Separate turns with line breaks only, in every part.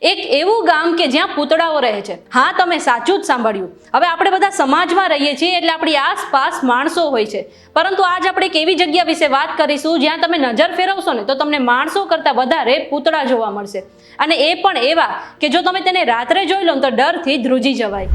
એક એવું ગામ કે જ્યાં પૂતળાઓ રહે છે. હા, તમે સાચું જ સાંભળ્યું. હવે આપણે બધા સમાજમાં રહીએ છીએ એટલે આપણી આસપાસ માણસો હોય છે, પરંતુ આજ આપણે એક એવી જગ્યા વિશે વાત કરીશું જ્યાં તમે નજર ફેરવશો ને તો તમને માણસો કરતા વધારે પૂતળા જોવા મળશે, અને એ પણ એવા કે જો તમે તેને રાત્રે જોઈ લો તો ડરથી ધ્રુજી જવાય.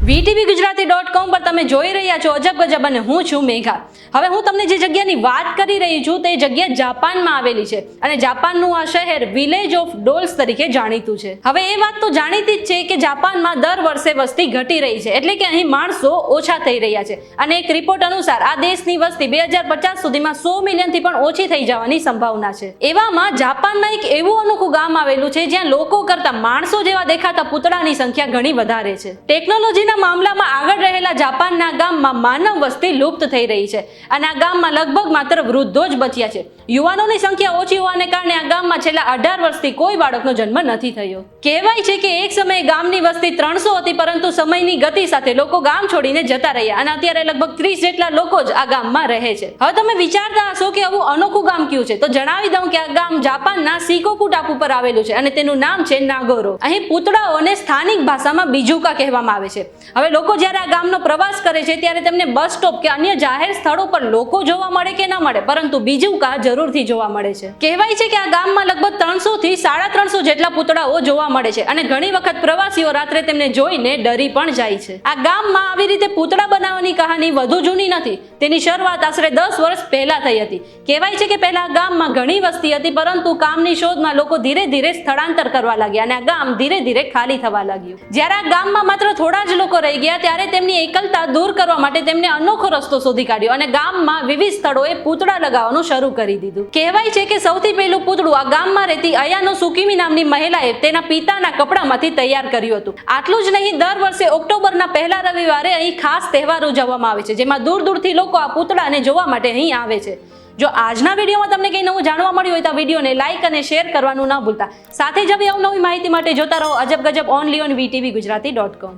VTVGujarati.com પર તમે જોઈ રહ્યા છો અજબ ગજબ, અને હું છું મેઘા. હવે હું તમને જે જગ્યાની વાત કરી રહી છું તે જગ્યા જાપાનમાં આવેલી છે, અને જાપાનનું આ શહેર વિલેજ ઓફ ડોલ્સ તરીકે જાણીતું છે. હવે એ વાત તો જાણીતી જ છે કે જાપાનમાં દર વર્ષે વસ્તી ઘટી રહી છે, એટલે કે અહીં માણસો ઓછા થઈ રહ્યા છે, અને એક રિપોર્ટ અનુસાર આ દેશની વસ્તી 2050 સુધીમાં 100 મિલિયનથી પણ ઓછી થઈ જવાની સંભાવના છે. એવામાં જાપાનમાં એક એવું અનોખું ગામ આવેલું છે જ્યાં લોકો કરતા માણસો જેવા દેખાતા પૂતળાની સંખ્યા ઘણી વધારે છે. ટેકનોલોજીના મામલામાં આગળ રહેલા જાપાનના ગામમાં માનવ વસ્તી લુપ્ત થઈ રહી છે, અને આ ગામમાં લગભગ માત્ર વૃદ્ધો જ બચ્યા છે. યુવાનોની સંખ્યા ઓછી હોવાને કારણે આ ગામમાં છેલ્લા 18 વર્ષથી કોઈ બાળકનો જન્મ નથી થયો. કહેવાય છે કે એક સમયે ગામની વસ્તી 300 હતી, પરંતુ સમયની ગતિ સાથે લોકો ગામ છોડીને જતા રહ્યા, અને અત્યારે લગભગ 30 જેટલા લોકો જ આ ગામમાં રહે છે. હવે તમે વિચારતા હશો કે આવું અનોખું ગામ કયું છે, તો જણાવી દઉં કે આ ગામ જાપાનના શિકોકુ ટાપુ પર આવેલું છે, અને તેનું નામ છે નાગોરો. અહીં પૂતળાઓને સ્થાનિક ભાષામાં બીજુકા કહેવામાં આવે છે. હવે લોકો જ્યારે આ ગામનો પ્રવાસ કરે છે ત્યારે તેમને બસ સ્ટોપ કે અન્ય જાહેર સ્થળો પર લોકો જોવા મળે કે ન મળે, પરંતુ બીજુકા જરૂરથી જોવા મળે છે. કહેવાય છે કે આ ગામમાં લગભગ 300 થી 350 જેટલા પૂતળાઓ જોવા મળે છે, અને ઘણી વખત પ્રવાસીઓ રાત્રે તેમને જોઈને ડરી પણ જાય છે. આ ગામમાં આવી રીતે પૂતળા બનાવવાની કહાની વધુ જૂની નથી. તેની શરૂઆત આશરે 10 વર્ષ પહેલા થઈ હતી. કહેવાય છે કે પહેલા આ ગામમાં ઘણી વસ્તી હતી, પરંતુ કામની શોધમાં લોકો ધીરે ધીરે સ્થળાંતર કરવા લાગ્યા, અને આ ગામ ધીરે ધીરે ખાલી થવા લાગ્યું. જ્યારે આ ગામમાં માત્ર થોડા જ લોકો રહી ગયા ત્યારે તેમની એકલતા દૂર કરવા માટે તેમને અનોખો રસ્તો શોધી કાઢ્યો, અને ગામમાં વિવિધ સ્થળોએ પૂતળા લગાવવાનું શરૂ કરી દીધું. કહેવાય છે કે સૌથી પહેલું પૂતળું આ ગામમાં રહેતી અયાનો સુકીમી નામની મહિલાએ તેના પિતાના કપડામાંથી તૈયાર કર્યું હતું. આટલું જ નહીં, દર વર્ષે ઓક્ટોબરના પહેલા રવિવારે અહીં ખાસ તહેવાર ઉજવવામાં આવે છે, જેમાં દૂર દૂરથી લોકો આ પૂતળાને જોવા માટે અહીં આવે છે. જો આજના વિડીયોમાં તમને કંઈ નવું જાણવા મળ્યું હોય તો વિડીયોને લાઇક અને શેર કરવાનું ના ભૂલતા. સાથે જ આવી અવનવી માહિતી માટે જોતા રહો અજબ ગજબ ઓનલી ઓન VTVGujarati.com.